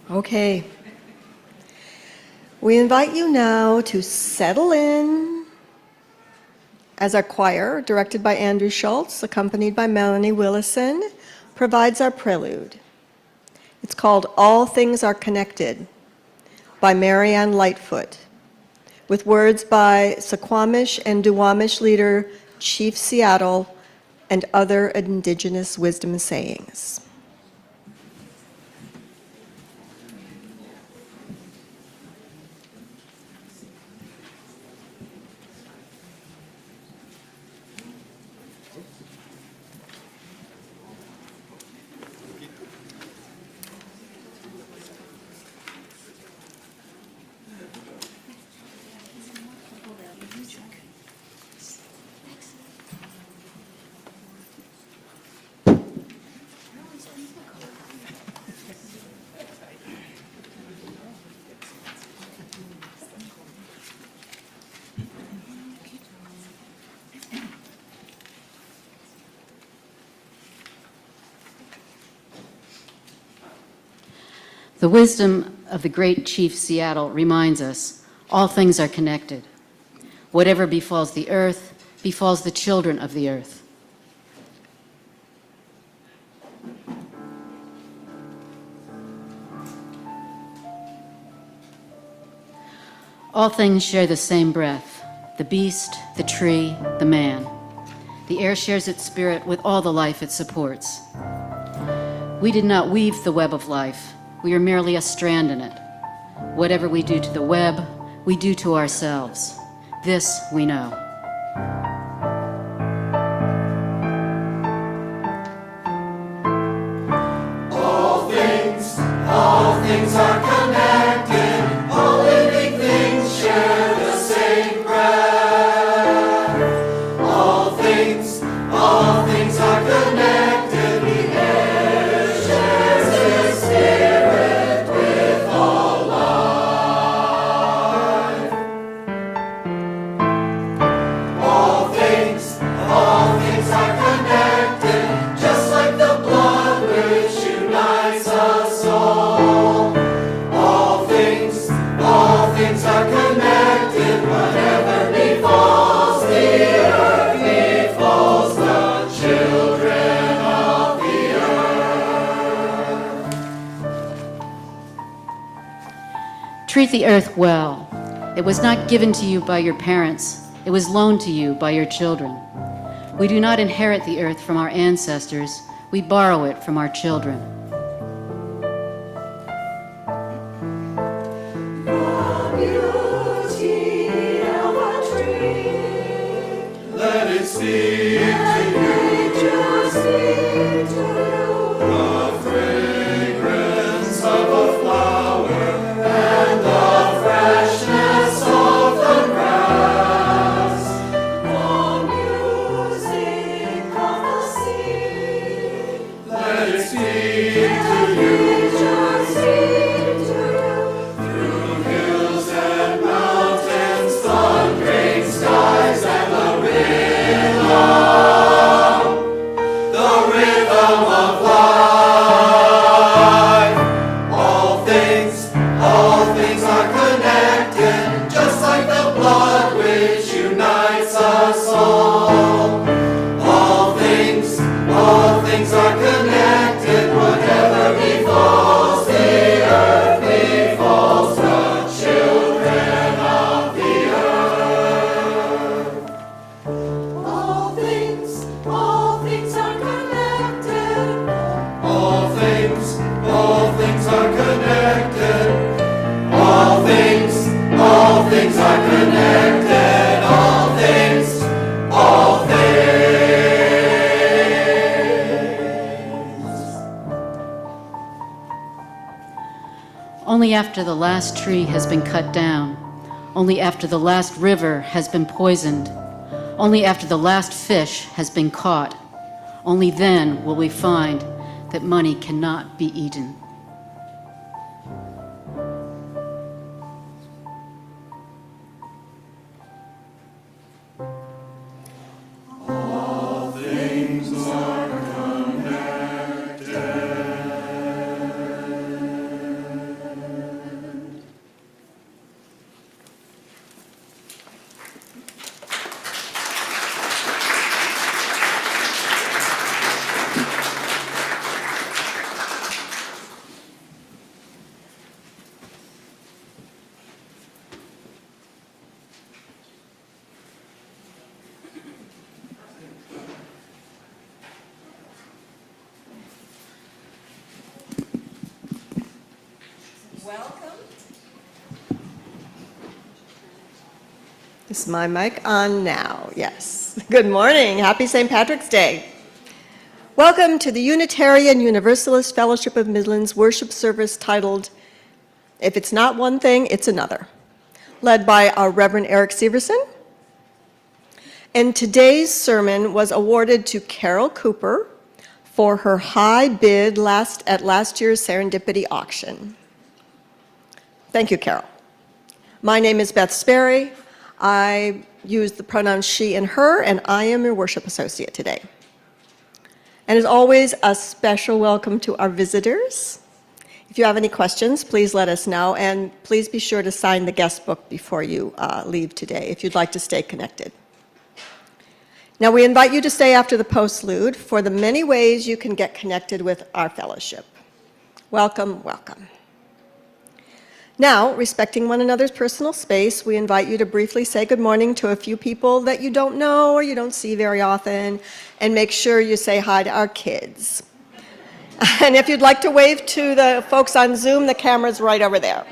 Okay. We invite you now to settle in as our choir, directed by Andrew Schultz, accompanied by Melanie Willison, provides our prelude. It's called All Things Are Connected by Marianne Lightfoot, with words by Suquamish and Duwamish leader Chief Seattle and other indigenous wisdom sayings. The wisdom of the great Chief Seattle reminds us all things are connected. Whatever befalls the earth befalls the children of the earth. All things share the same breath, the beast, the tree, the man. The air shares its spirit with all the life it supports. We did not weave the web of life. We are merely a strand in it. Whatever we do to the web, we do to ourselves. This we know. All things are connected. All living things share the same breath. All things are connected. The air shares its spirit with all life. All things are connected, just like the blood which unites us all. All things are connected. Whatever befalls the earth befalls the children of the earth. Treat the earth well. It was not given to you by your parents. It was loaned to you by your children. We do not inherit the earth from our ancestors. We borrow it from our children. Let it speak to you. The fragrance of a flower and the freshness of the grass. The music of the sea. Let it speak to you. Through hills and mountains, thundering skies and the rhythm of life. All things are connected, just like the blood which unites us all. All things are connected. Whatever befalls the earth befalls the children of the earth. All things are connected. All things are connected. All things are connected. All things. Only after the last tree has been cut down, only after the last river has been poisoned, only after the last fish has been caught, only then will we find that money cannot be eaten. All things are connected. Welcome. Is my mic on now? Yes. Good morning. Happy St. Patrick's Day. Welcome to the Unitarian Universalist Fellowship of Midlands worship service titled, If It's Not One Thing, It's Another, led by our Reverend Eric Severson. And today's sermon was awarded to Carol Cooper for her high bid at last year's Serendipity auction. Thank you, Carol. My name is Beth Sperry. I use the pronouns she and her, and I am your worship associate today. And as always, a special welcome to our visitors. If you have any questions, please let us know, and please be sure to sign the guest book before you leave today if you'd like to stay connected. Now, we invite you to stay after the postlude for the many ways you can get connected with our fellowship. Welcome, welcome. Now, respecting one another's personal space, we invite you to briefly say good morning to a few people that you don't know or you don't see very often, and make sure you say hi to our kids. And if you'd like to wave to the folks on Zoom, the camera's right over there.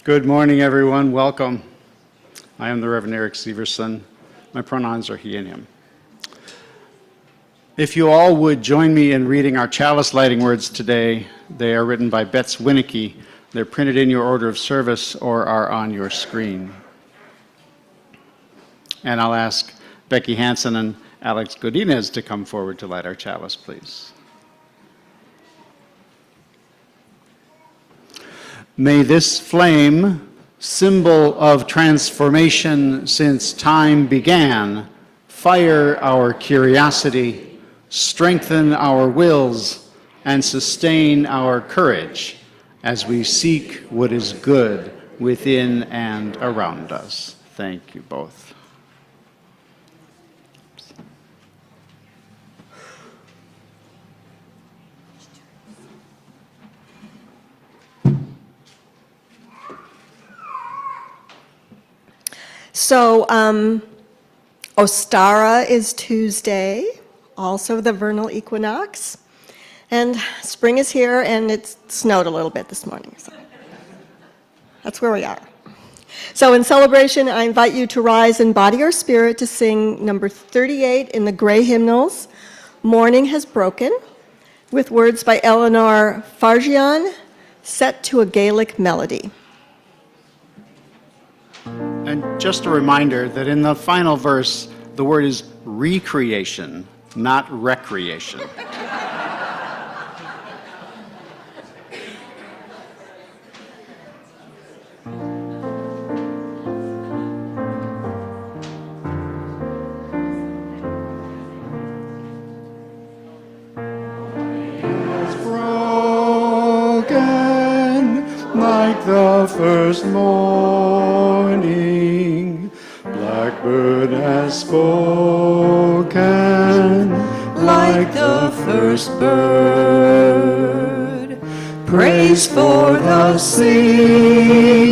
Good morning, everyone. Welcome. I am the Reverend Eric Severson. My pronouns are he and him. If you all would join me in reading our chalice lighting words today, they are written by Betts Winnicky. They're printed in your order of service or are on your screen. And I'll ask Becky Hansen and Alex Godinez to come forward to light our chalice, please. May this flame, symbol of transformation since time began, fire our curiosity, strengthen our wills, and sustain our courage as we seek what is good within and around us. Thank you both. So, Ostara is Tuesday, also the vernal equinox, and spring is here, and it snowed a little bit this morning, so that's where we are. So in celebration, I invite you to rise in body or spirit to sing number 38 in the Gray Hymnals, Morning Has Broken, with words by Eleanor Fargian, set to a Gaelic melody. And just a reminder that in the final verse, the word is recreation, not recreation. Like the first morning, blackbird has spoken. Like the first bird, praise for the singing,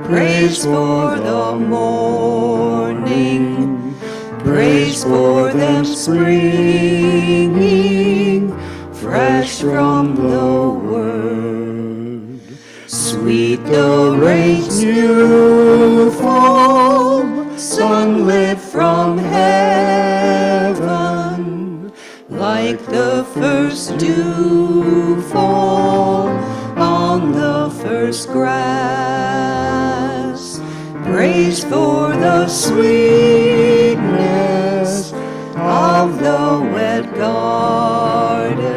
Praise for the morning, praise for them springing fresh from the word. Sweet the rain's new fall, sunlit from heaven, like the first dew fall on the first grass. Praise for the sweetness of the wet garden,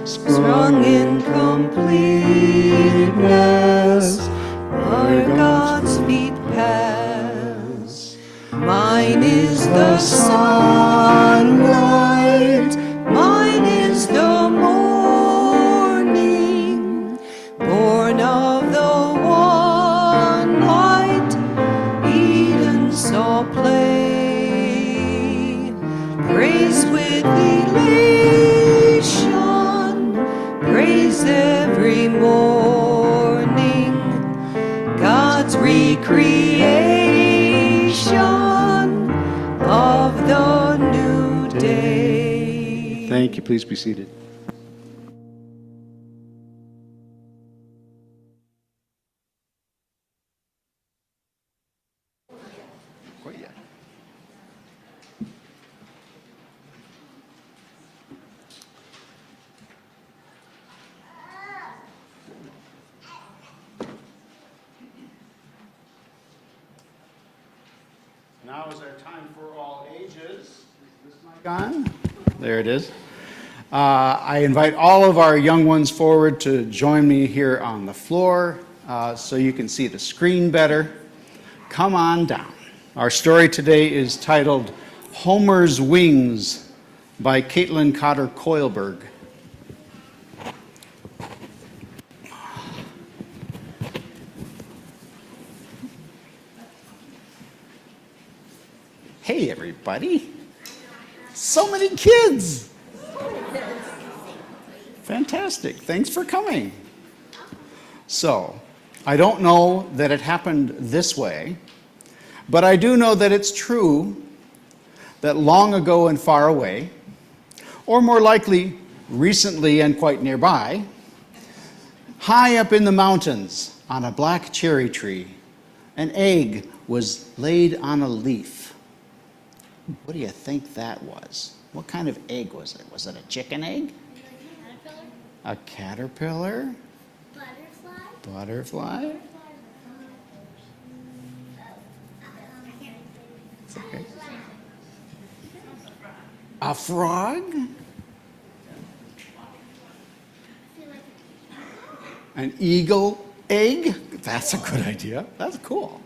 sprung in completeness, where God's feet pass. Mine is the sunlight, mine is the morning, born of the one light Eden saw play. Praise with elation, praise every morning, God's recreation of the new day. Thank you. Please be seated. Now is our time for all ages. Is this mic on? There it is. I invite all of our young ones forward to join me here on the floor so you can see the screen better. Come on down. Our story today is titled Homer's Wings by Caitlin Cotter Koilberg. Hey, everybody. So many kids. Fantastic. Thanks for coming. So, I don't know that it happened this way, but I do know that it's true that long ago and far away, or more likely recently and quite nearby, high up in the mountains on a black cherry tree, an egg was laid on a leaf. What do you think that was? What kind of egg was it? Was it a chicken egg? A caterpillar? Butterfly? It's okay. A frog? An eagle egg? That's a good idea. That's cool.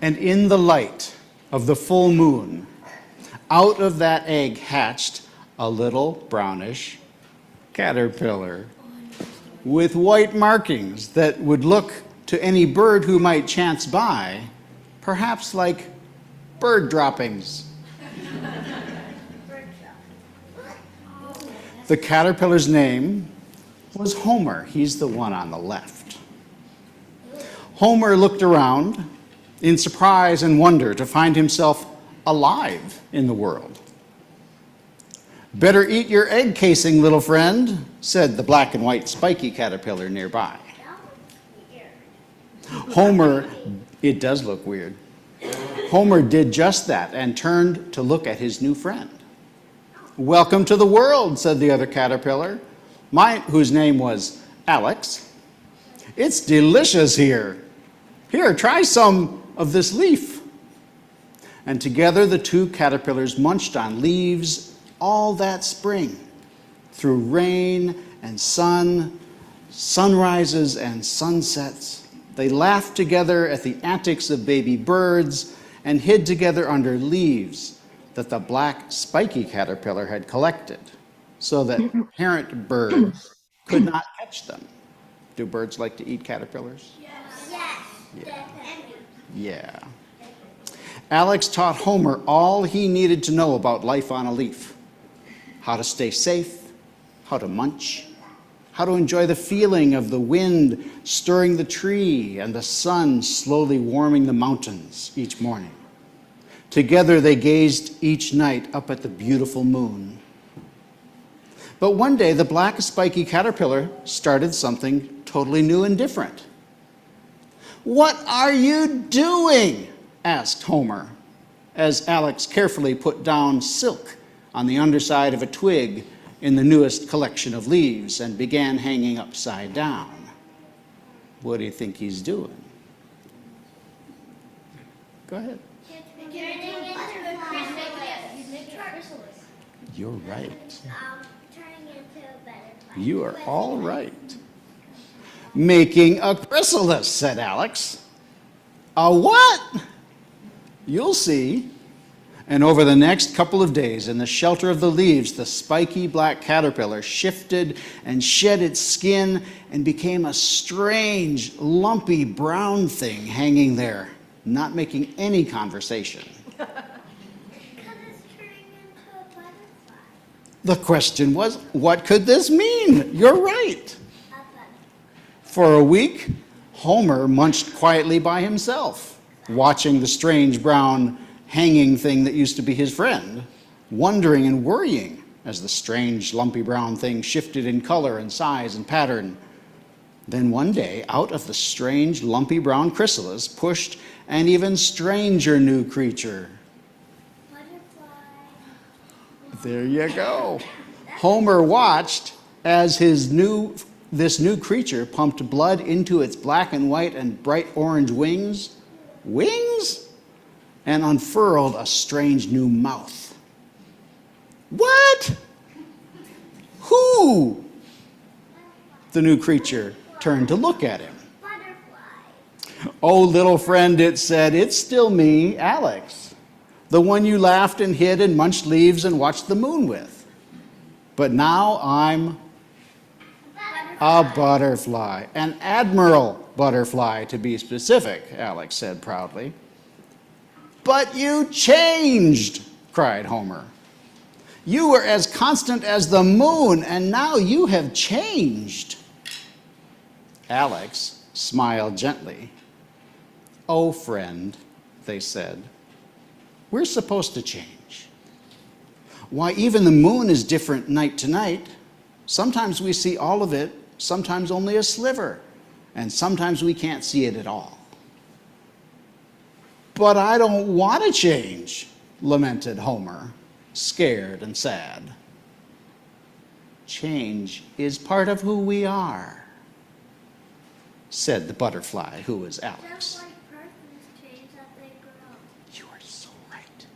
And in the light of the full moon, out of that egg hatched a little brownish caterpillar with white markings that would look to any bird who might chance by, perhaps like bird droppings. The caterpillar's name was Homer. He's the one on the left. Homer looked around in surprise and wonder to find himself alive in the world. "Better eat your egg casing, little friend," said the black and white spiky caterpillar nearby. Homer, it does look weird. Homer did just that and turned to look at his new friend. "Welcome to the world," said the other caterpillar, whose name was Alex. "It's delicious here. Here, try some of this leaf." And together the two caterpillars munched on leaves all that spring, through rain and sun, sunrises and sunsets. They laughed together at the antics of baby birds and hid together under leaves that the black spiky caterpillar had collected so that parent birds could not catch them. Do birds like to eat caterpillars? Yeah. Alex taught Homer all he needed to know about life on a leaf. How to stay safe, how to munch, how to enjoy the feeling of the wind stirring the tree and the sun slowly warming the mountains each morning. Together they gazed each night up at the beautiful moon. But one day the black spiky caterpillar started something totally new and different. "What are you doing?" asked Homer, as Alex carefully put down silk on the underside of a twig in the newest collection of leaves and began hanging upside down. What do you think he's doing? Go ahead. You're right. Turning into a butterfly. You are all right. Making a chrysalis, said Alex. A what? You'll see. And over the next couple of days, in the shelter of the leaves, the spiky black caterpillar shifted and shed its skin and became a strange, lumpy brown thing hanging there, not making any conversation. Because it's turning into a butterfly. The question was, what could this mean? You're right. A butterfly. For a week, Homer munched quietly by himself, watching the strange brown hanging thing that used to be his friend, wondering and worrying as the strange lumpy brown thing shifted in color and size and pattern. Then one day, out of the strange lumpy brown chrysalis pushed an even stranger new creature. Butterfly. There you go. Homer watched as this new creature pumped blood into its black and white and bright orange wings, and unfurled a strange new mouth. What? Who? The new creature turned to look at him. Butterfly. Oh, little friend, it said, it's still me, Alex, the one you laughed and hid and munched leaves and watched the moon with. But now I'm a butterfly, an admiral butterfly to be specific, Alex said proudly. But you changed, cried Homer. You were as constant as the moon, and now you have changed. Alex smiled gently. Oh, friend, they said, we're supposed to change. Why, even the moon is different night to night. Sometimes we see all of it, sometimes only a sliver, and sometimes we can't see it at all. But I don't want to change, lamented Homer, scared and sad. Change is part of who we are, said the butterfly, who was Just Alex. like persons change as they grow. You are so right.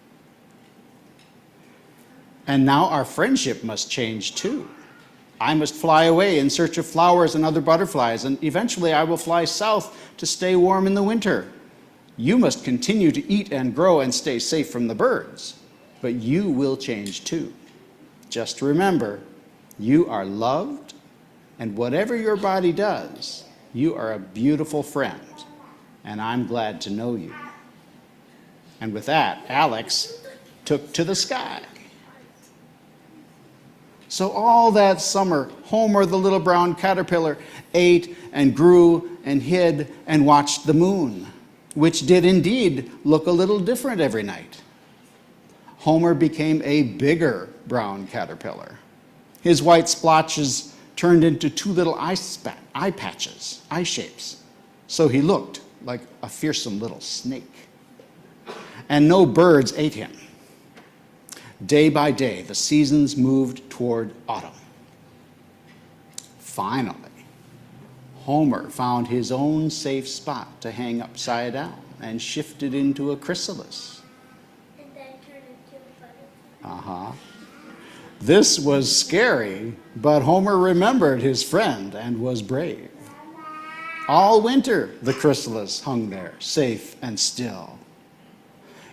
And now our friendship must change too. I must fly away in search of flowers and other butterflies, and eventually I will fly south to stay warm in the winter. You must continue to eat and grow and stay safe from the birds, but you will change too. Just remember, you are loved, and whatever your body does, you are a beautiful friend, and I'm glad to know you. And with that, Alex took to the sky. So all that summer, Homer the little brown caterpillar ate and grew and hid and watched the moon, which did indeed look a little different every night. Homer became a bigger brown caterpillar. His white splotches turned into two little eye patches, eye shapes, so he looked like a fearsome little snake. And no birds ate him. Day by day, the seasons moved toward autumn. Finally, Homer found his own safe spot to hang upside down and shifted into a chrysalis. And then turn into a butterfly. This was scary, but Homer remembered his friend and was brave. All winter, the chrysalis hung there, safe and still.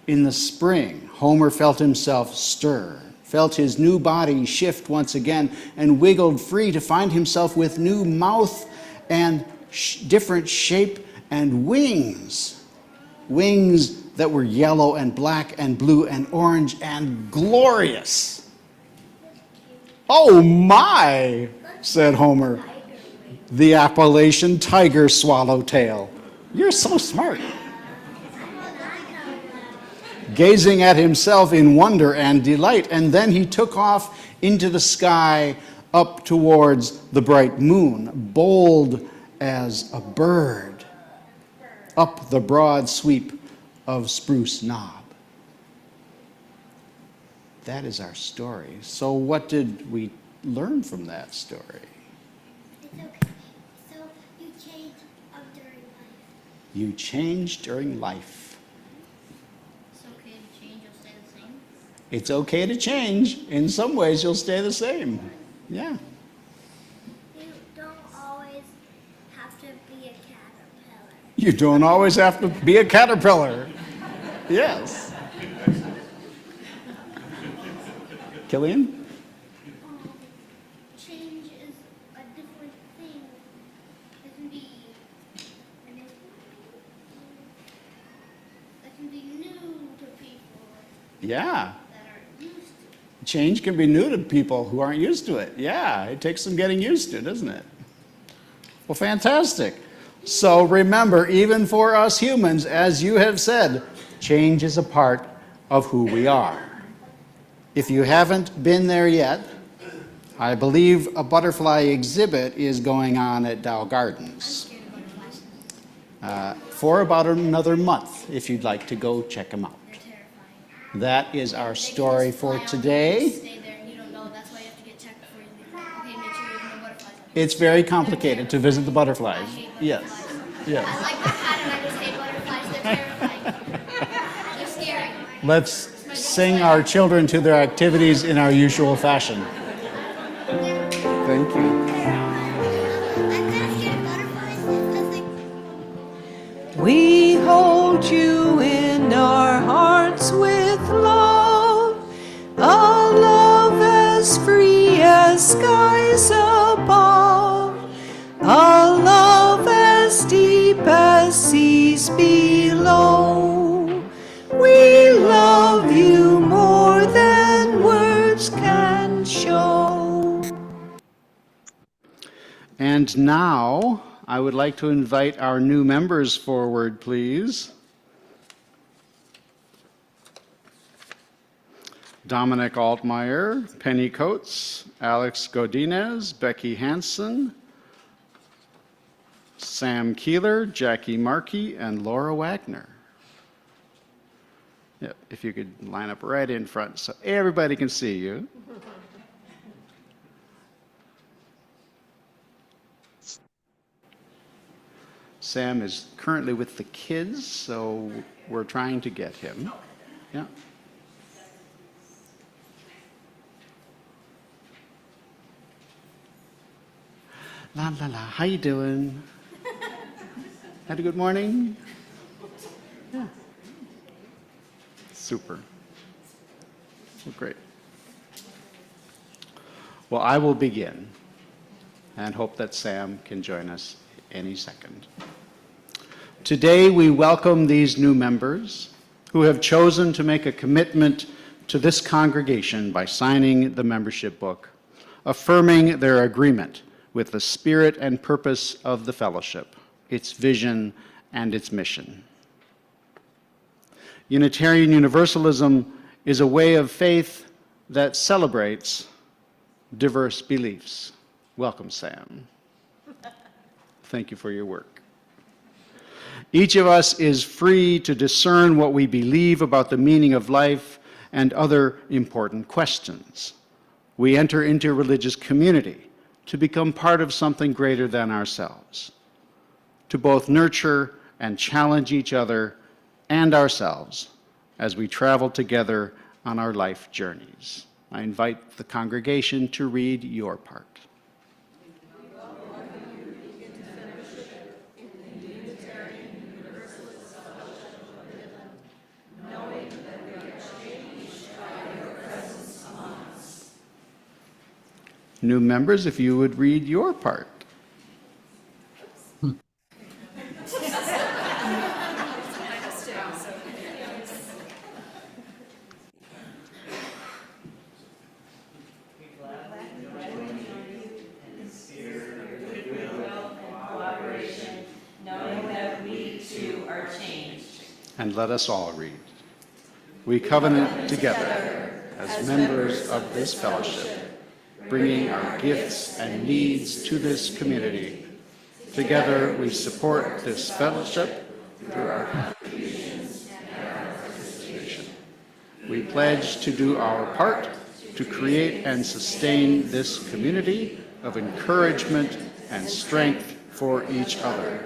In the spring, Homer felt himself stir, felt his new body shift once again, and wiggled free to find himself with new mouth and different shape and wings. Wings that were yellow and black and blue and orange and glorious. Oh my, said Homer. the Appalachian tiger swallowtail. You're so smart. Gazing at himself in wonder and delight, and then he took off into the sky up towards the bright moon, bold as a bird, up the broad sweep of Spruce Knob. That is our story. So what did we learn from that story? It's okay. So you change up during life. You change during life. It's okay to change, you'll stay the same. It's okay to change. In some ways, you'll stay the same. Yeah. You don't always have to be a caterpillar. You don't always have to be a caterpillar. Yes. Killian? Change is a different thing. It can be new to people Yeah. that aren't used to it. Change can be new to people who aren't used to it. Yeah, it takes some getting used to, doesn't it? Well, fantastic. So remember, even for us humans, as you have said, change is a part of who we are. If you haven't been there yet, I believe a butterfly exhibit is going on at Dow Gardens for about another month, if you'd like to go check them out. They're terrifying. That is our They can story just for fly out today. and stay there and you don't know. That's why you have to get checked before you leave. Okay, make sure you have no butterflies. It's very complicated to visit the butterflies. I hate Yes, butterflies. yes. I like the pattern, I just hate butterflies. They're terrifying. They're scary. Let's sing our children to their activities in our usual fashion. Thank you. I'm kind of scared of butterflies because We hold you in our hearts with love, a love as free as skies above, a love as deep as seas below. We love you more than words can show. And now, I would like to invite our new members forward, please. Dominic Altmeyer, Penny Coates, Alex Godinez, Becky Hansen, Sam Keeler, Jackie Markey, and Laura Wagner. Yep, if you could line up right in front so everybody can see you. Sam is currently with the kids, so we're trying to get him. Yeah. La la la, how you doing? Had a good morning? Yeah. Super. Well, great. Well, I will begin and hope that Sam can join us any second. Today, we welcome these new members who have chosen to make a commitment to this congregation by signing the membership book, affirming their agreement with the spirit and purpose of the fellowship, its vision and its mission. Unitarian Universalism is a way of faith that celebrates diverse beliefs. Welcome, Sam. Thank you for your work. Each of us is free to discern what we believe about the meaning of life and other important questions. We enter into religious community to become part of something greater than ourselves, to both nurture and challenge each other and ourselves as we travel together on our life journeys. I invite the congregation to read your part. New members, if you would read your part. And let us all read. We covenant together as members of this fellowship, bringing our gifts and needs to this community. Together we support this fellowship through our contributions and our participation. We pledge to do our part to create and sustain this community of encouragement and strength for each other.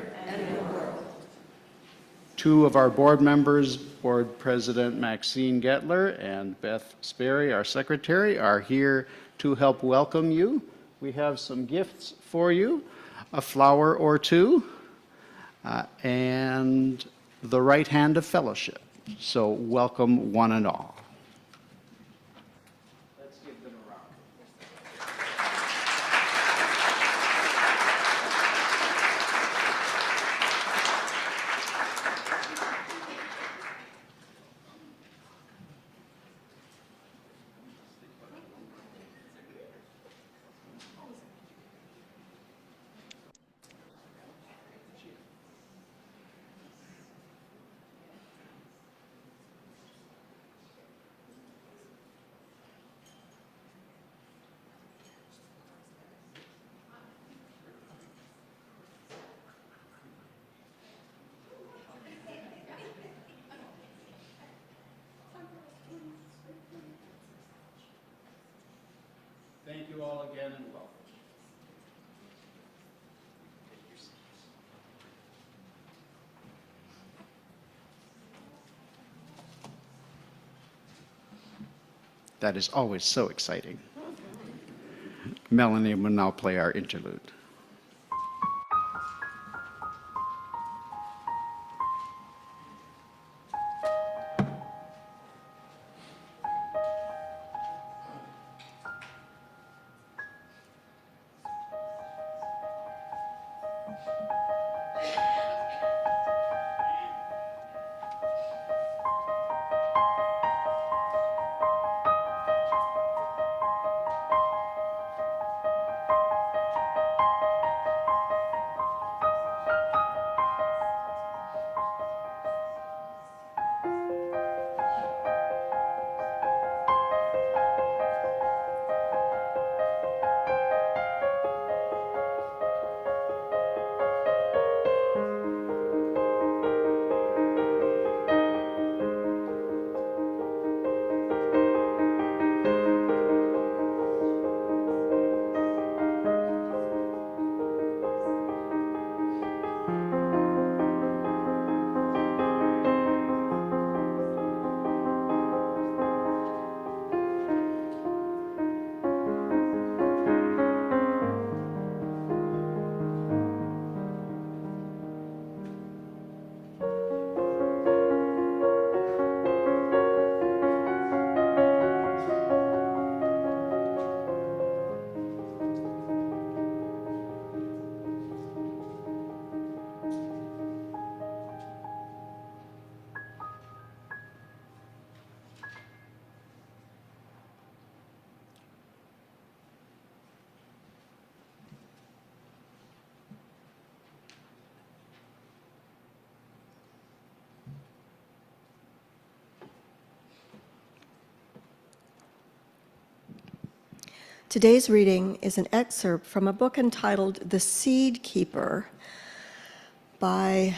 Two of our board members, Board President Maxine Gettler and Beth Sperry, our secretary, are here to help welcome you. We have some gifts for you, a flower or two, and the right hand of fellowship. So welcome one and all. Let's give them a round. Thank you all again and welcome. That is always so exciting. Melanie will now play our interlude. Today's reading is an excerpt from a book entitled The Seed Keeper by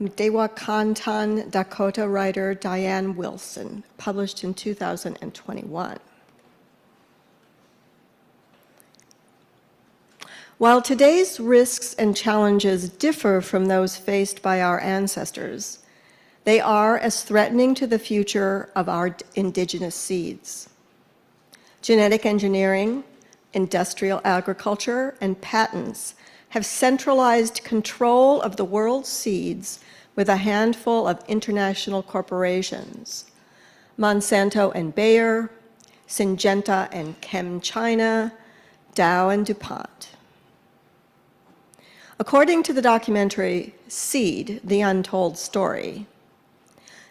Mdewakanton Dakota writer Diane Wilson, published in 2021. While today's risks and challenges differ from those faced by our ancestors, they are as threatening to the future of our indigenous seeds. Genetic engineering, industrial agriculture, and patents have centralized control of the world's seeds with a handful of international corporations, Monsanto and Bayer, Syngenta and ChemChina, Dow and DuPont. According to the documentary Seed, The Untold Story,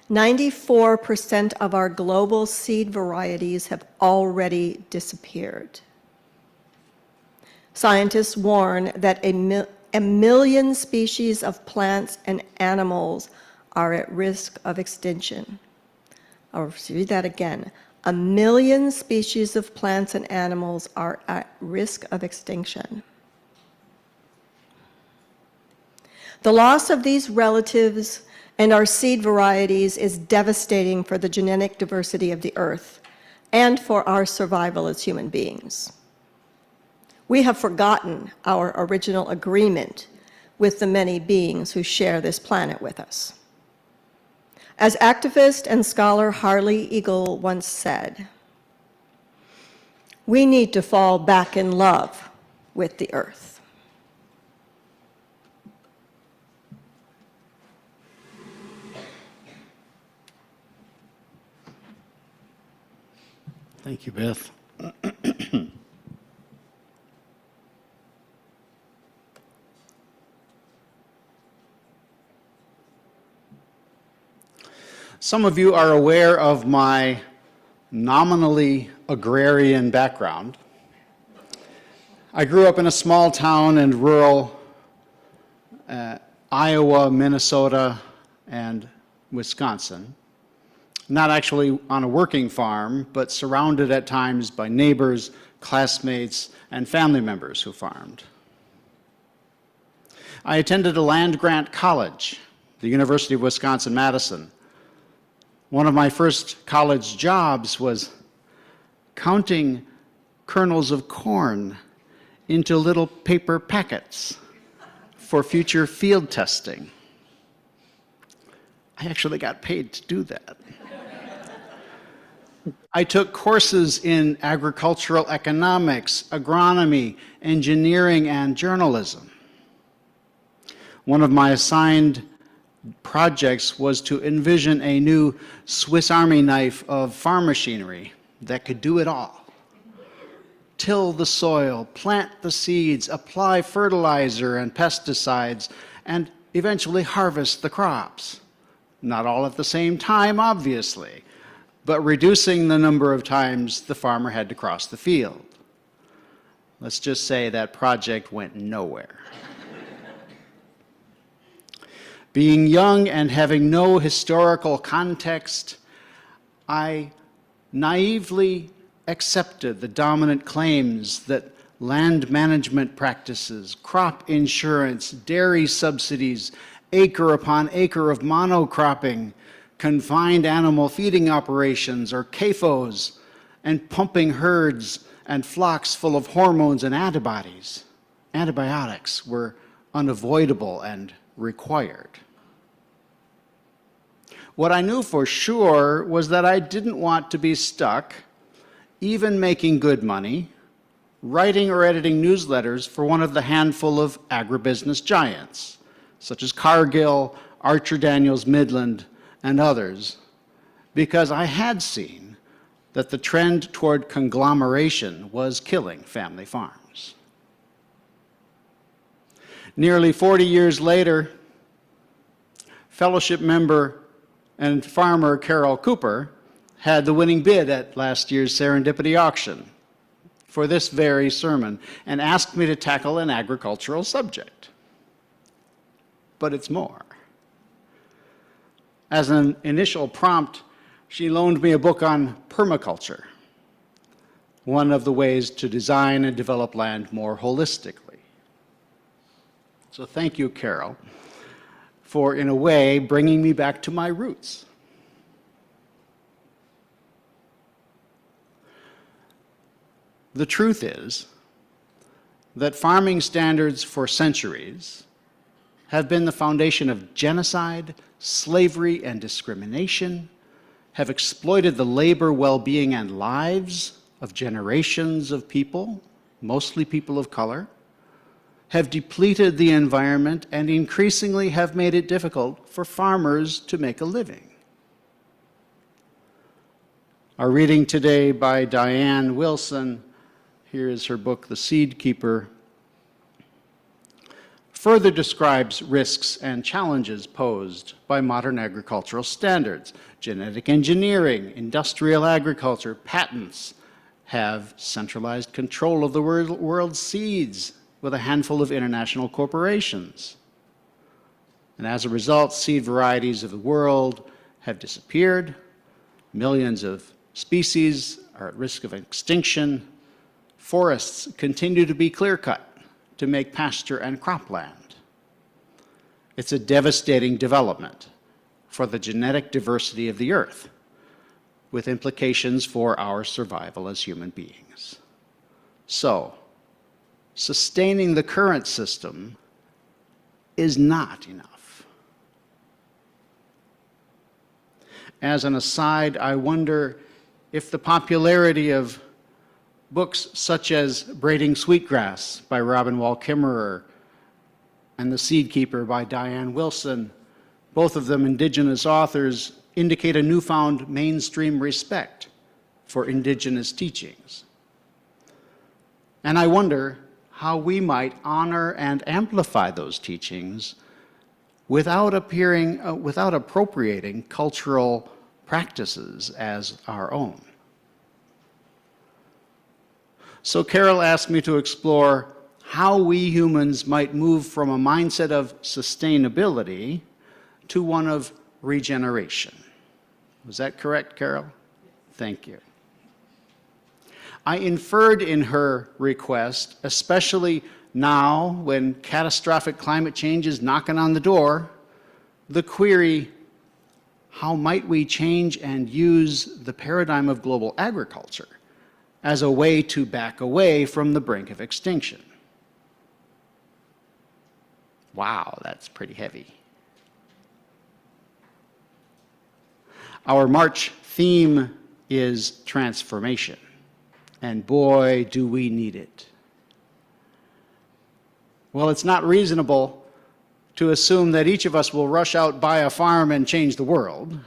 94% of our global seed varieties have already disappeared. Scientists warn that 1 million species of plants and animals are at risk of extinction. I'll read that again. 1 million species of plants and animals are at risk of extinction. The loss of these relatives and our seed varieties is devastating for the genetic diversity of the earth and for our survival as human beings. We have forgotten our original agreement with the many beings who share this planet with us. As activist and scholar Harley Eagle once said, we need to fall back in love with the earth. Thank you, Beth. Some of you are aware of my nominally agrarian background. I grew up in a small town in rural Iowa, Minnesota, and Wisconsin. Not actually on a working farm, but surrounded at times by neighbors, classmates, and family members who farmed. I attended a land-grant college, the University of Wisconsin-Madison. One of my first college jobs was counting kernels of corn into little paper packets for future field testing. I actually got paid to do that. I took courses in agricultural economics, agronomy, engineering, and journalism. One of my assigned projects was to envision a new Swiss Army knife of farm machinery that could do it all. Till the soil, plant the seeds, apply fertilizer and pesticides, and eventually harvest the crops. Not all at the same time, obviously, but reducing the number of times the farmer had to cross the field. Let's just say that project went nowhere. Being young and having no historical context, I naively accepted the dominant claims that land management practices, crop insurance, dairy subsidies, acre upon acre of monocropping, confined animal feeding operations, or CAFOs, and pumping herds and flocks full of hormones and antibodies. Antibiotics were unavoidable and required. What I knew for sure was that I didn't want to be stuck, even making good money, writing or editing newsletters for one of the handful of agribusiness giants, such as Cargill, Archer Daniels Midland, and others, because I had seen that the trend toward conglomeration was killing family farms. Nearly 40 years later, fellowship member and farmer Carol Cooper had the winning bid at last year's Serendipity auction for this very sermon and asked me to tackle an agricultural subject. But it's more. As an initial prompt, she loaned me a book on permaculture, one of the ways to design and develop land more holistically. So thank you, Carol, for, in a way, bringing me back to my roots. The truth is that farming standards for centuries have been the foundation of genocide, slavery, and discrimination, have exploited the labor, well-being, and lives of generations of people, mostly people of color, have depleted the environment, and increasingly have made it difficult for farmers to make a living. Our reading today by Diane Wilson, here is her book, The Seed Keeper, further describes risks and challenges posed by modern agricultural standards. Genetic engineering, industrial agriculture, patents have centralized control of the world's seeds with a handful of international corporations. And as a result, seed varieties of the world have disappeared. Millions of species are at risk of extinction. Forests continue to be clear-cut to make pasture and cropland. It's a devastating development for the genetic diversity of the earth, with implications for our survival as human beings. So, sustaining the current system is not enough. As an aside, I wonder if the popularity of books such as Braiding Sweetgrass by Robin Wall Kimmerer and The Seed Keeper by Diane Wilson, both of them indigenous authors, indicate a newfound mainstream respect for indigenous teachings. And I wonder how we might honor and amplify those teachings without appropriating cultural practices as our own. So Carol asked me to explore how we humans might move from a mindset of sustainability to one of regeneration. Was that correct, Carol? Thank you. I inferred in her request, especially now when catastrophic climate change is knocking on the door, the query, how might we change and use the paradigm of global agriculture as a way to back away from the brink of extinction? Wow, that's pretty heavy. Our March theme is transformation, and boy, do we need it. Well, it's not reasonable to assume that each of us will rush out, buy a farm, and change the world,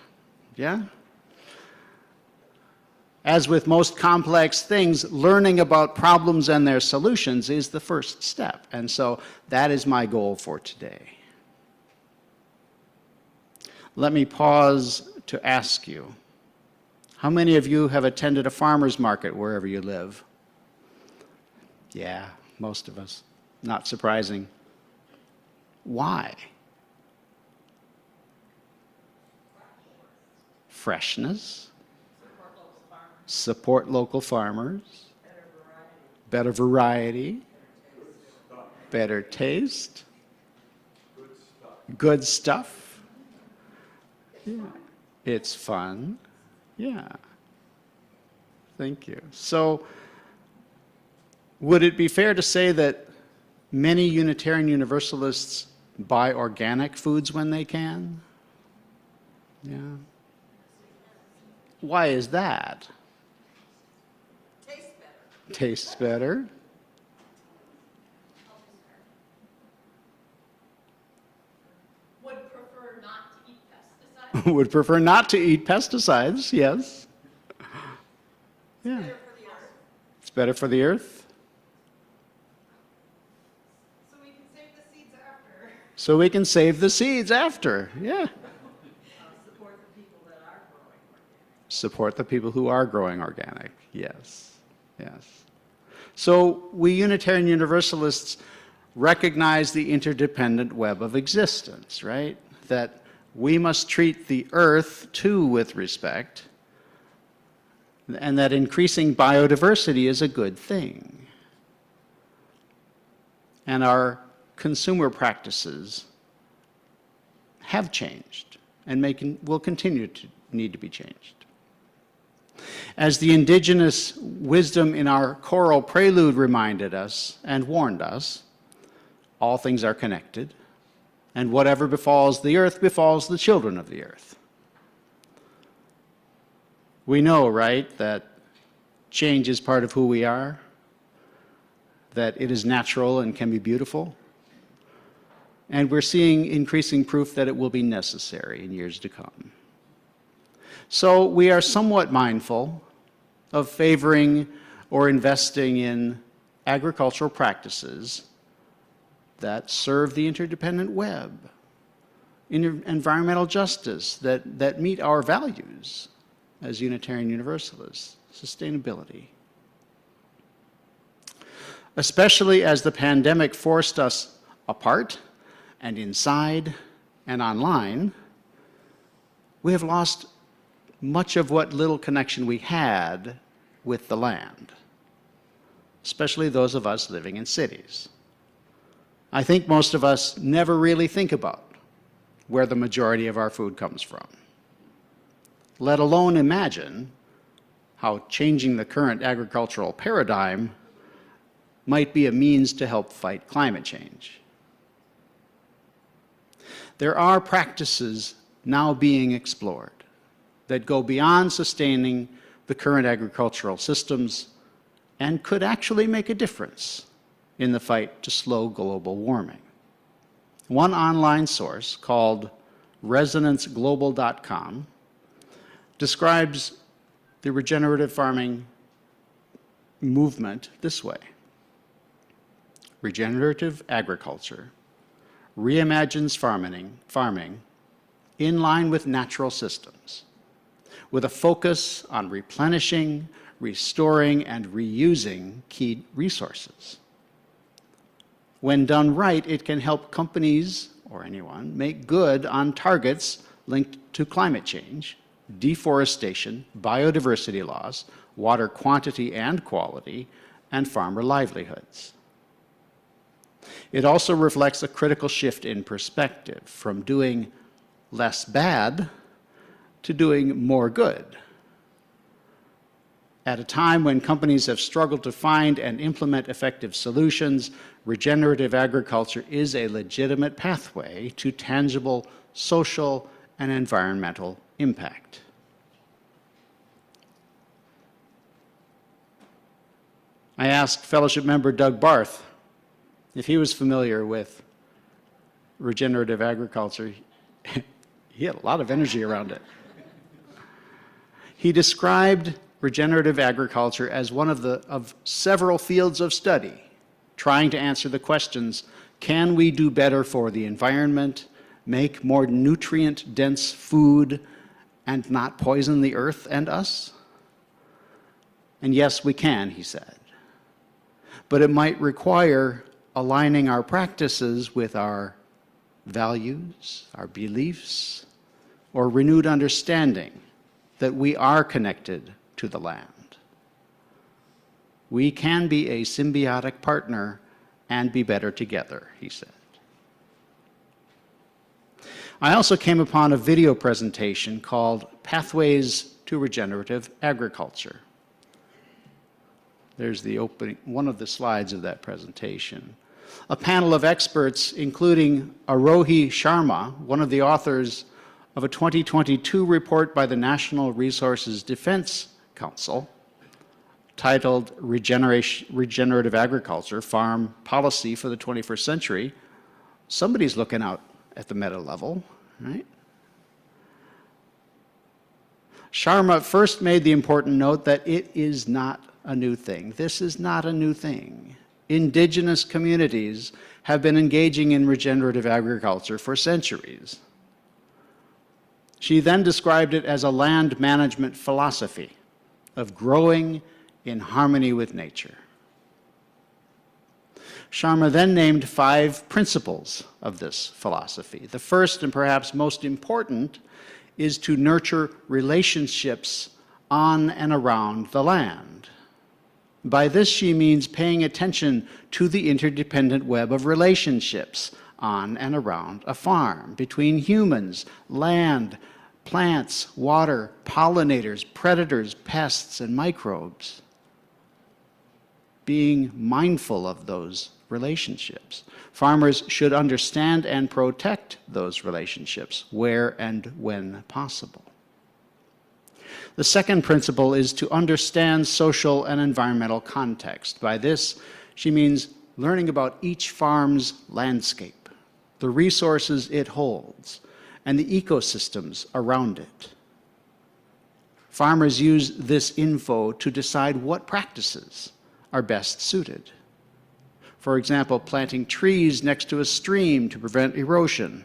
yeah? As with most complex things, learning about problems and their solutions is the first step, and so that is my goal for today. Let me pause to ask you, how many of you have attended a farmer's market wherever you live? Yeah, most of us. Not surprising. Why? Freshness. Support local farmers. Better variety. Better taste. Good stuff. Yeah. It's fun. Yeah. Thank you. So, would it be fair to say that many Unitarian Universalists buy organic foods when they can? Yeah. Why is that? Tastes better. Tastes better. Would prefer not to eat pesticides. Would prefer not to eat pesticides, yes. Yeah. Better for the earth. It's better for the earth. So we can save the seeds after. So we can save the seeds after, yeah. Support the people that are growing organic. Support the people who are growing organic, yes, yes. So we Unitarian Universalists recognize the interdependent web of existence, right? That we must treat the earth too with respect, and that increasing biodiversity is a good thing. And our consumer practices have changed and will continue to need to be changed. As the indigenous wisdom in our choral prelude reminded us and warned us, all things are connected, and whatever befalls the earth befalls the children of the earth. We know, right, that change is part of who we are, that it is natural and can be beautiful, and we're seeing increasing proof that it will be necessary in years to come. So we are somewhat mindful of favoring or investing in agricultural practices that serve the interdependent web, in environmental justice that meet our values as Unitarian Universalists, sustainability. especially as the pandemic forced us apart and inside and online. We have lost much of what little connection we had with the land, especially those of us living in cities. I think most of us never really think about where the majority of our food comes from, let alone imagine how changing the current agricultural paradigm might be a means to help fight climate change. There are practices now being explored that go beyond sustaining the current agricultural systems and could actually make a difference in the fight to slow global warming. One online source called ResonanceGlobal.com describes the regenerative farming movement this way. Regenerative agriculture reimagines farming in line with natural systems, with a focus on replenishing, restoring, and reusing key resources. When done right, it can help companies, or anyone, make good on targets linked to climate change, deforestation, biodiversity loss, water quantity and quality, and farmer livelihoods. It also reflects a critical shift in perspective from doing less bad to doing more good. At a time when companies have struggled to find and implement effective solutions, regenerative agriculture is a legitimate pathway to tangible social and environmental impact. I asked fellowship member Doug Barth if he was familiar with regenerative agriculture. He had a lot of energy around it. He described regenerative agriculture as one of several fields of study trying to answer the questions, can we do better for the environment, make more nutrient-dense food, and not poison the earth and us? And yes, we can, he said. But it might require aligning our practices with our values, our beliefs, or renewed understanding that we are connected to the land. We can be a symbiotic partner and be better together, he said. I also came upon a video presentation called Pathways to Regenerative Agriculture. There's the opening, one of the slides of that presentation. A panel of experts, including Arohi Sharma, one of the authors of a 2022 report by the National Resources Defense Council, titled Regenerative Agriculture, Farm Policy for the 21st Century. Somebody's looking out at the meta level, right? Sharma first made the important note that it is not a new thing. This is not a new thing. Indigenous communities have been engaging in regenerative agriculture for centuries. She then described it as a land management philosophy of growing in harmony with nature. Sharma then named 5 principles of this philosophy. The first and perhaps most important is to nurture relationships on and around the land. By this she means paying attention to the interdependent web of relationships on and around a farm, between humans, land, plants, water, pollinators, predators, pests, and microbes. Being mindful of those relationships. Farmers should understand and protect those relationships where and when possible. The second principle is to understand social and environmental context. By this, she means learning about each farm's landscape, the resources it holds, and the ecosystems around it. Farmers use this info to decide what practices are best suited. For example, planting trees next to a stream to prevent erosion,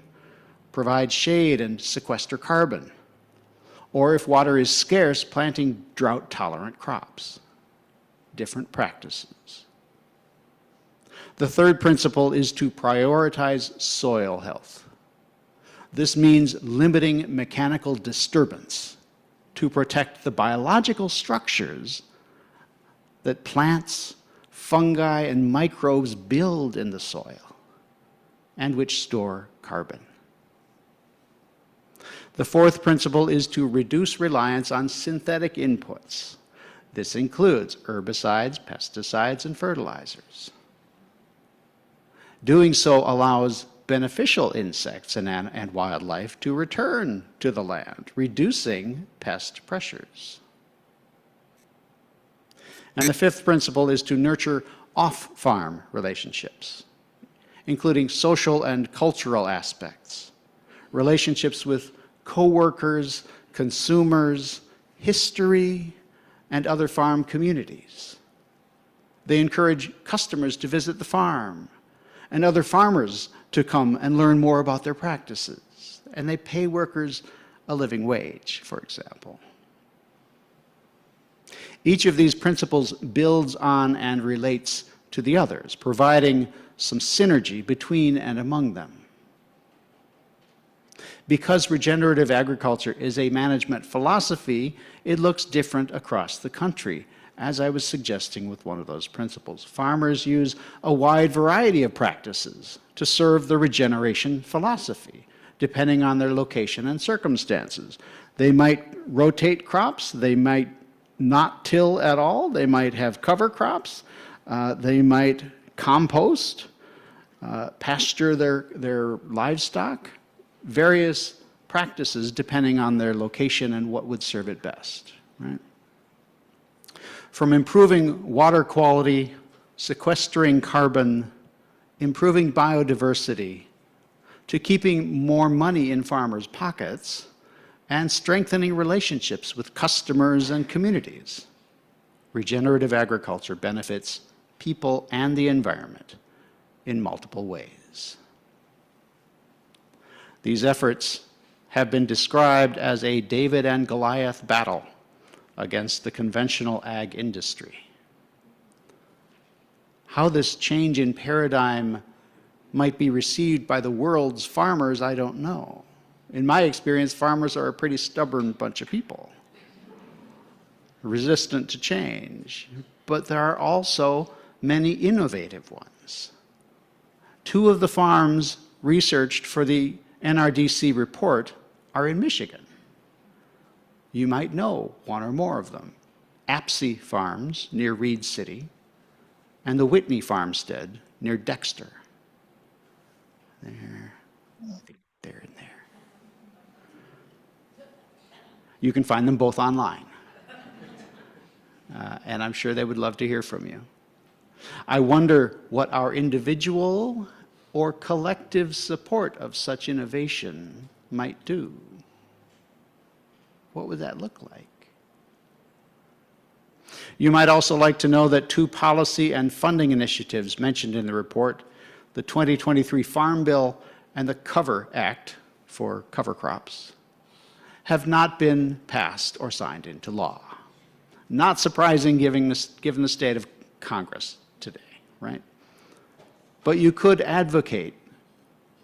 provide shade and sequester carbon. Or if water is scarce, planting drought-tolerant crops. Different practices. The third principle is to prioritize soil health. This means limiting mechanical disturbance to protect the biological structures that plants, fungi, and microbes build in the soil and which store carbon. The fourth principle is to reduce reliance on synthetic inputs. This includes herbicides, pesticides, and fertilizers. Doing so allows beneficial insects and wildlife to return to the land, reducing pest pressures. And the fifth principle is to nurture off-farm relationships, including social and cultural aspects, relationships with co-workers, consumers, history, and other farm communities. They encourage customers to visit the farm and other farmers to come and learn more about their practices. And they pay workers a living wage, for example. Each of these principles builds on and relates to the others, providing some synergy between and among them. Because regenerative agriculture is a management philosophy, it looks different across the country, as I was suggesting with one of those principles. Farmers use a wide variety of practices to serve the regeneration philosophy, depending on their location and circumstances. They might rotate crops, they might not till at all, they might have cover crops, they might compost, pasture their livestock, various practices depending on their location and what would serve it best, right? From improving water quality, sequestering carbon, improving biodiversity, to keeping more money in farmers' pockets, and strengthening relationships with customers and communities. Regenerative agriculture benefits people and the environment in multiple ways. These efforts have been described as a David and Goliath battle against the conventional ag industry. How this change in paradigm might be received by the world's farmers, I don't know. In my experience, farmers are a pretty stubborn bunch of people, resistant to change, but there are also many innovative ones. 2 of the farms researched for the NRDC report are in Michigan. You might know one or more of them. Apsey Farms near Reed City and the Whitney Farmstead near Dexter. There, I think they're in there. You can find them both online. And I'm sure they would love to hear from you. I wonder what our individual or collective support of such innovation might do. What would that look like? You might also like to know that 2 policy and funding initiatives mentioned in the report, the 2023 Farm Bill and the Cover Act for cover crops, have not been passed or signed into law. Not surprising given the state of Congress today, right? But you could advocate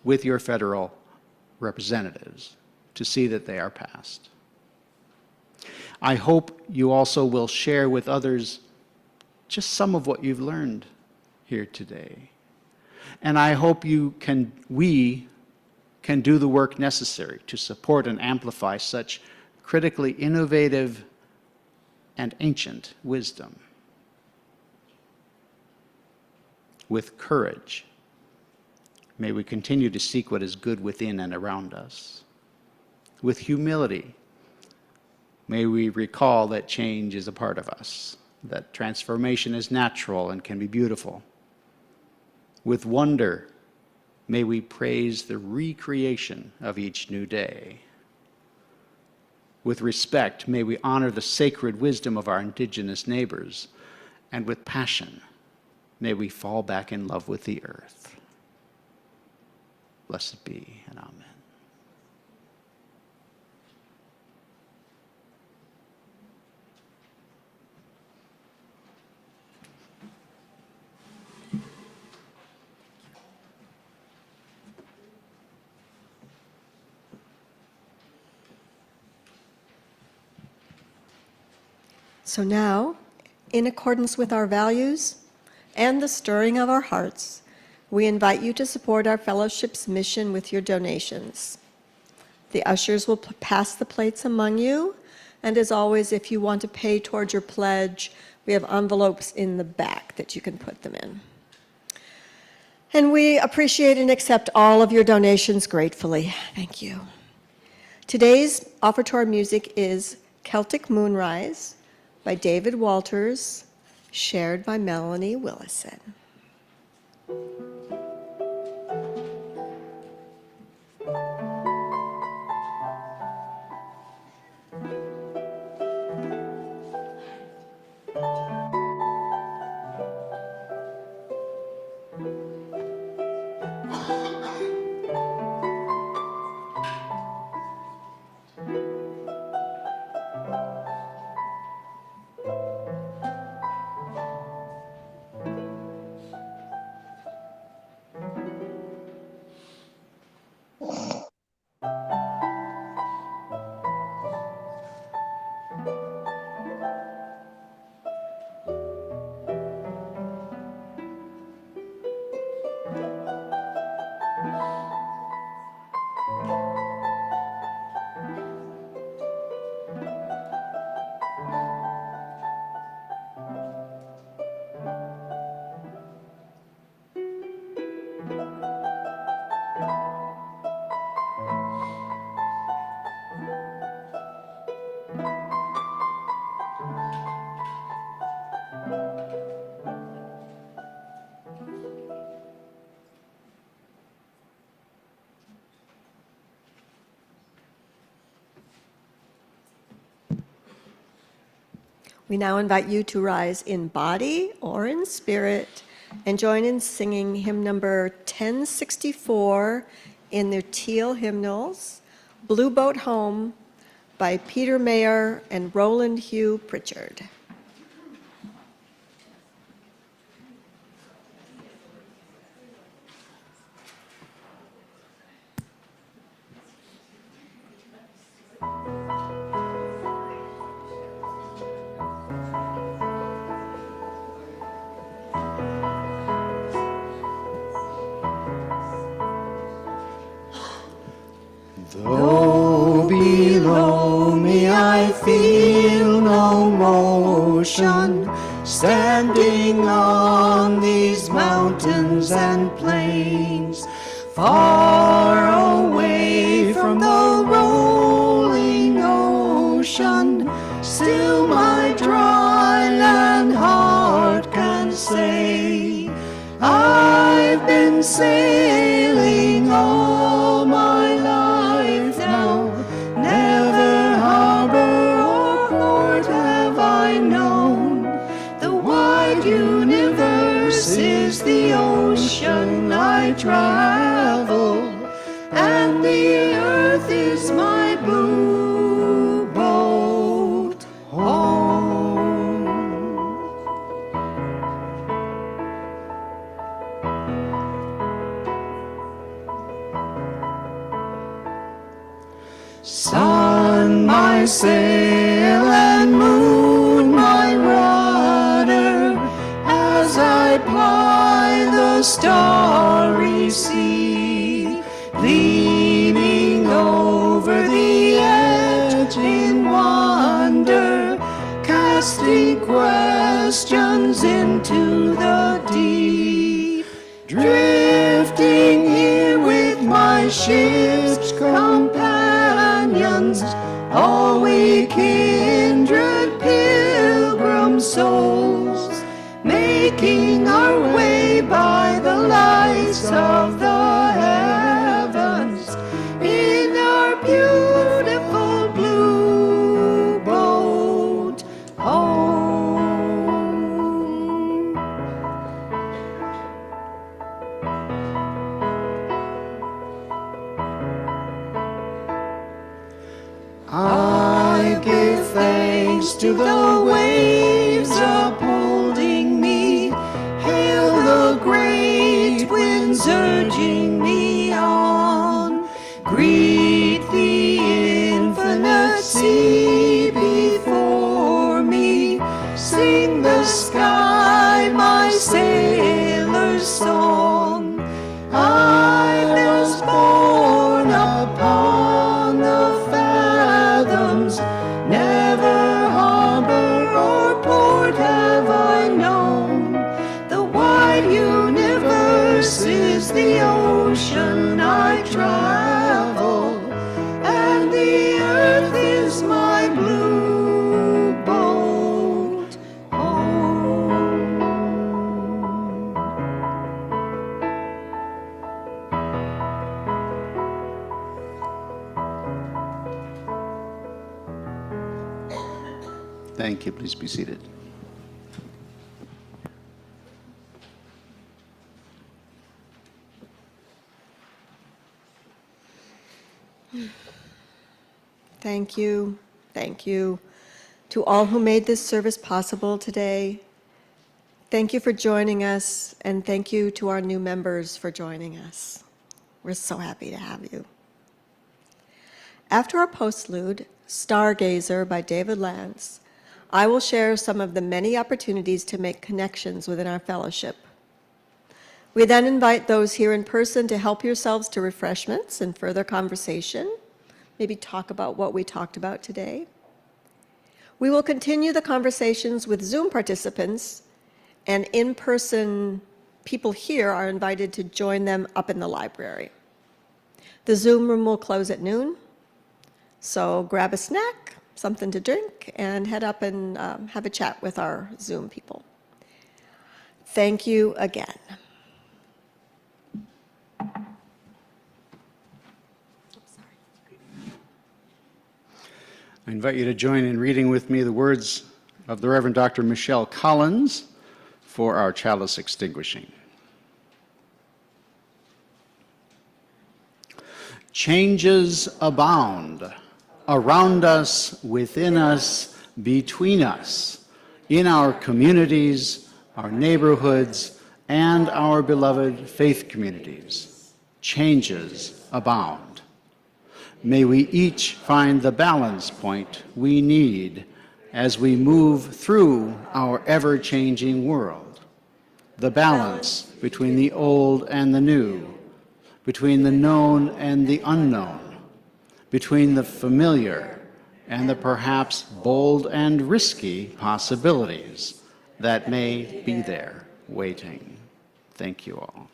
with your federal representatives to see that they are passed. I hope you also will share with others just some of what you've learned here today. And I hope we can do the work necessary to support and amplify such critically innovative and ancient wisdom. With courage, may we continue to seek what is good within and around us. With humility, may we recall that change is a part of us, that transformation is natural and can be beautiful. With wonder, may we praise the recreation of each new day. With respect, may we honor the sacred wisdom of our indigenous neighbors. And with passion, may we fall back in love with the earth. Blessed be, and amen. So now, in accordance with our values and the stirring of our hearts, we invite you to support our fellowship's mission with your donations. The ushers will pass the plates among you, and as always, if you want to pay towards your pledge, we have envelopes in the back that you can put them in. And we appreciate and accept all of your donations gratefully. Thank you. Today's offertory music is Celtic Moonrise by David Walters, shared by Melanie Willison. We now invite you to rise in body or in spirit and join in singing hymn number 1064 in their teal hymnals, Blue Boat Home by Peter Mayer and Roland Hugh Pritchard. Though below me I feel no motion, standing on these mountains and plains, far away from the rolling ocean, still my dry land heart can say, I've been sailing all my life now, never harbor or port have I known. The wide universe is the ocean I travel, and the earth is my blue boat home. Sun, my sail, and moon, my rudder, as I ply the starry sea, leaning over the edge in wonder, casting questions into the deep, drifting here with my ship's companions, all we kindred pilgrim souls, making our way by the lights of the heavens in our beautiful blue boat home. I give thanks to the waves upholding me, hail the great winds urging me on, greet the infinite sea before me, song. I was born upon the fathoms, never harbor or port have I known. The wide universe is the ocean I travel, and the earth is my blue boat home. Thank you. Please be seated. Thank you. Thank you to all who made this service possible today. Thank you for joining us, and thank you to our new members for joining us. We're so happy to have you. After our postlude, Stargazer by David Lance, I will share some of the many opportunities to make connections within our fellowship. We then invite those here in person to help yourselves to refreshments and further conversation, maybe talk about what we talked about today. We will continue the conversations with Zoom participants, and in-person people here are invited to join them up in the library. The Zoom room will close at noon, so grab a snack, something to drink, and head up and have a chat with our Zoom people. Thank you again. I invite you to join in reading with me the words of the Reverend Dr. Michelle Collins for our chalice extinguishing. Changes abound around us, within us, between us, in our communities, our neighborhoods, and our beloved faith communities. Changes abound. May we each find the balance point we need as we move through our ever-changing world. The balance between the old and the new, between the known and the unknown, between the familiar and the perhaps bold and risky possibilities that may be there waiting. Thank you all.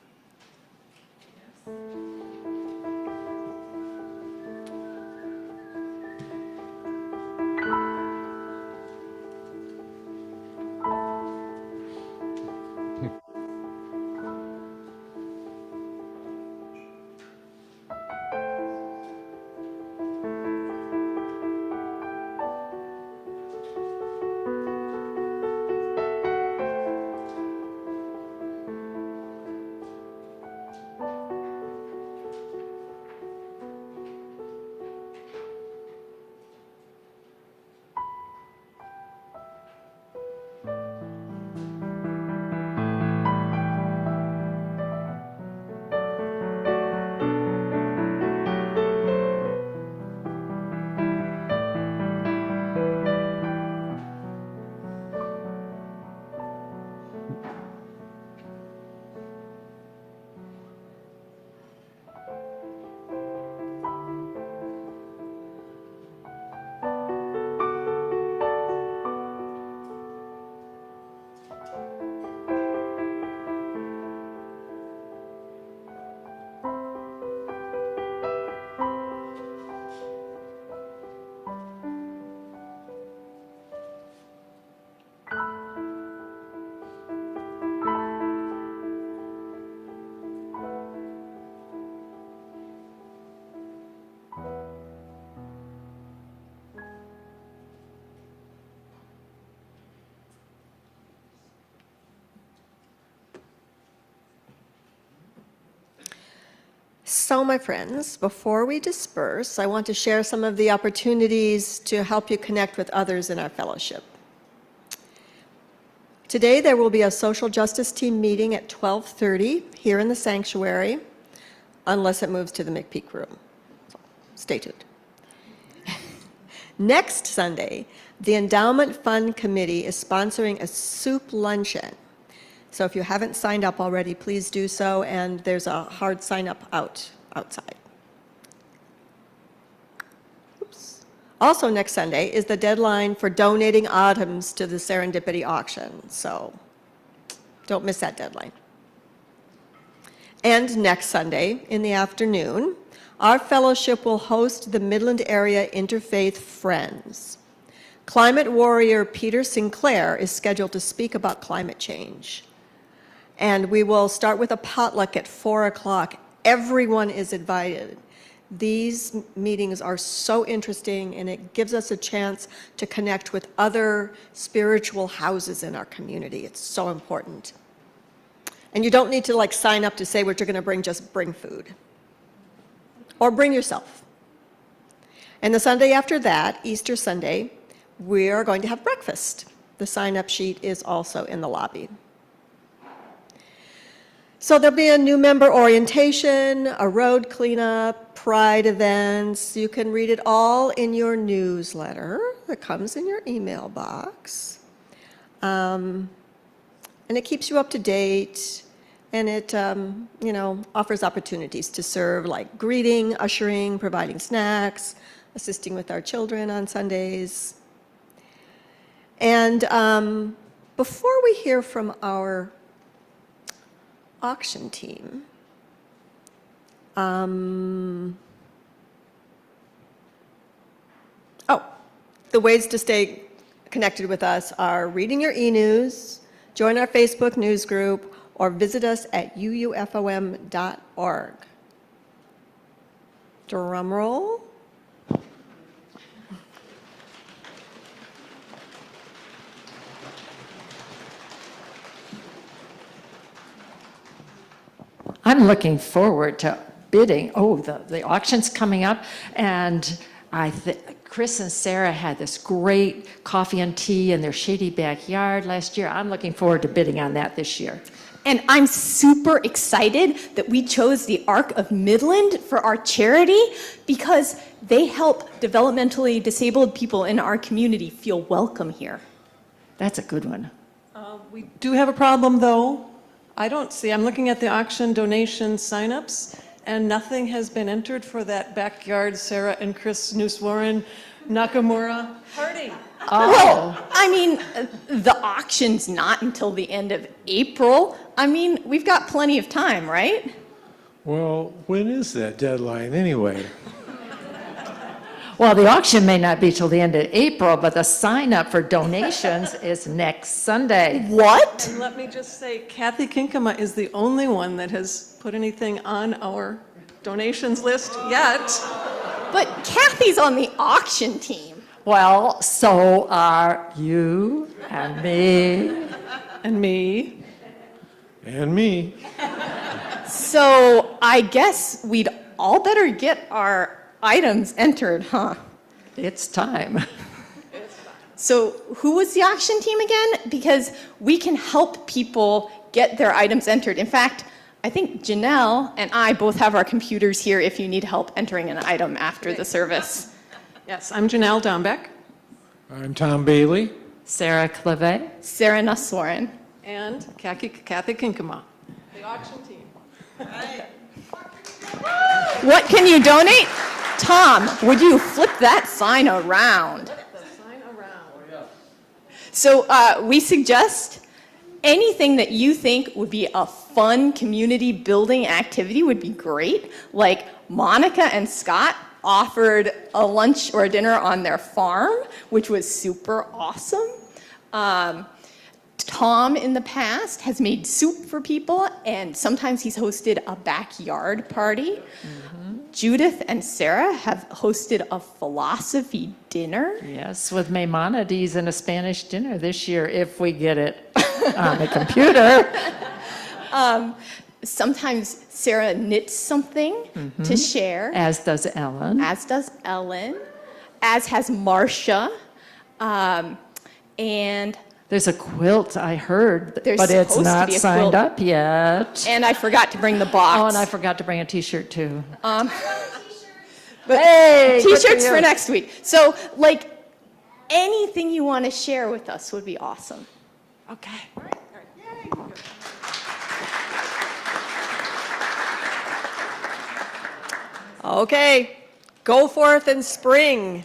So, my friends, before we disperse, I want to share some of the opportunities to help you connect with others in our fellowship. Today, there will be a social justice team meeting at 12:30 here in the sanctuary, unless it moves to the McPeak room. So, stay tuned. Next Sunday, the Endowment Fund Committee is sponsoring a soup luncheon. So if you haven't signed up already, please do so, and there's a hard sign up outside. Oops. Also next Sunday is the deadline for donating items to the Serendipity auction, so don't miss that deadline. And next Sunday in the afternoon, our fellowship will host the Midland Area Interfaith Friends. Climate warrior Peter Sinclair is scheduled to speak about climate change. And we will start with a potluck at 4 o'clock. Everyone is invited. These meetings are so interesting, and it gives us a chance to connect with other spiritual houses in our community. It's so important. And you don't need to sign up to say what you're going to bring, just bring food. Or bring yourself. And the Sunday after that, Easter Sunday, we are going to have breakfast. The sign-up sheet is also in the lobby. So there'll be a new member orientation, a road cleanup, pride events. You can read it all in your newsletter that comes in your email box. And it keeps you up to date, and it offers opportunities to serve, like greeting, ushering, providing snacks, assisting with our children on Sundays. And before we hear from our auction team, the ways to stay connected with us are reading your e-news, join our Facebook news group, or visit us at uufom.org. Drum roll. I'm looking forward to bidding. Oh, the auction's coming up, and Chris and Sarah had this great coffee and tea in their shady backyard last year. I'm looking forward to bidding on that this year. And I'm super excited that we chose the Arc of Midland for our charity because they help developmentally disabled people in our community feel welcome here. That's a good one. We do have a problem, though. I don't see, I'm looking at the auction donation signups, and nothing has been entered for that backyard Sarah and Chris Newswarren Nakamura party. Well, I mean, the auction's not until the end of April. I mean, we've got plenty of time, right? Well, when is that deadline anyway? Well, the auction may not be till the end of April, but the sign up for donations is next Sunday. What? And let me just say, Kathy Kinkema is the only one that has put anything on our donations list yet. But Kathy's on the auction team. Well, so are you and me. And me. And me. So I guess we'd all better get our items entered, huh? It's time. So who was the auction team again? Because we can help people get their items entered. In fact, I think Janelle and I both have our computers here if you need help entering an item after the service. Yes, I'm Janelle Dombeck. I'm Tom Bailey. Sarah Clave. Sarah Nusswarren. And Kathy Kinkema. The auction team. What can you donate? Tom, would you flip that sign around? So we suggest anything that you think would be a fun community building activity would be great. Like Monica and Scott offered a lunch or a dinner on their farm, which was super awesome. Tom in the past has made soup for people, and sometimes he's hosted a backyard party. Judith and Sarah have hosted a philosophy dinner. Yes, with Maimonides and a Spanish dinner this year, if we get it on the computer. Sometimes Sarah knits something to share. As does Ellen. As does Ellen. As has Marcia. And There's a quilt, I heard, There's but it's supposed to not be a signed quilt. up yet. and I forgot to bring the box. Oh, and I forgot to bring a t-shirt too. But Hey, good t-shirts for for you. next week. So, like, anything you want to share with us would be awesome. Okay. Okay, go forth in spring.